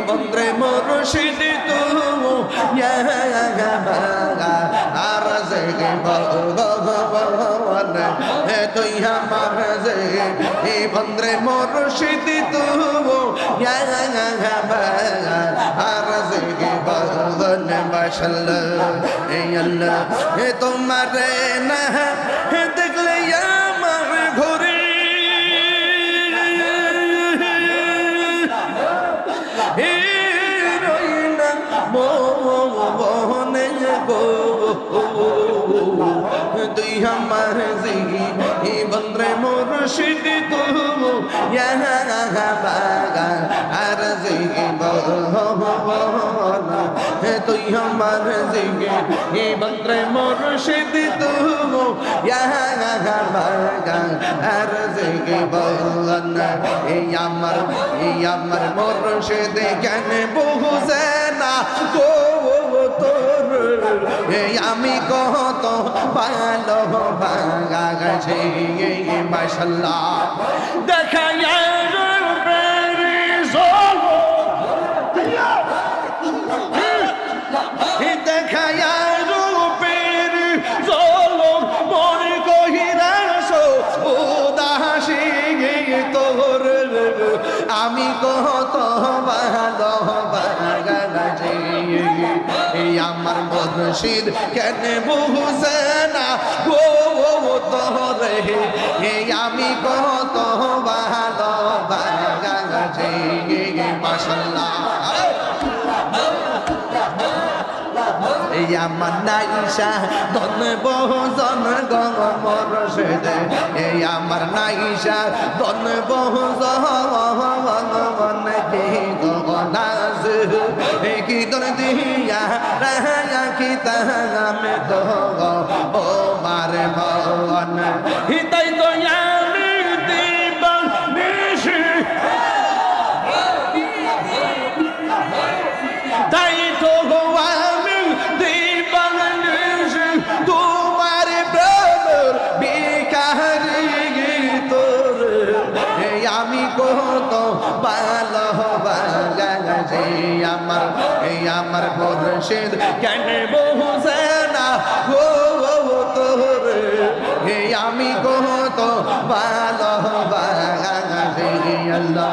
বন্দ্রে মুর্শিদ তু আর জেগে ভগবান তুই আমার যে বন্দ্রে মুর্শিদ তু আর জেগে ভগবান মাশাআল্লাহ এই আল্লাহ তোমার না দেখলে আমার ঘরে মোহনে গো তুই আমার জিহি বন্দ্রে মুর্শিদ তু আর জিহি তুই আমার জিহি বন্দ্রে মুর্শিদ তু আর জিহি বলন এই আমার মুর্শিদ কেন বুঝে না গো তোর আমি কত ভালো বাগাছি মাশাআল্লাহ দেখা দেখা রূপের জলম মন কহিরাস উদাসী তোর আমি কত ভালো বাগাছি আমার মুর্শিদ কেন বুঝে না গো তোরে আমি কত ভালো বাগাছি মাশাআল্লাহ আমার নাইশা ধন বহুজন গম মুর্শিদ আমার নাইশা ধন বহুজন কি দর দিয়া রায়া কি তামে তো ও মারে মন হিতাই তো আমি দিবান নিশি তাই তো আমি দিবান নিশি তোমার প্রেমের বিকারি তোর আমি কত ভালো বাগাছি আমার মুর্শিদ কেন বুঝে না গো তোর আমি কত ভালো বাগাছি আল্লাহ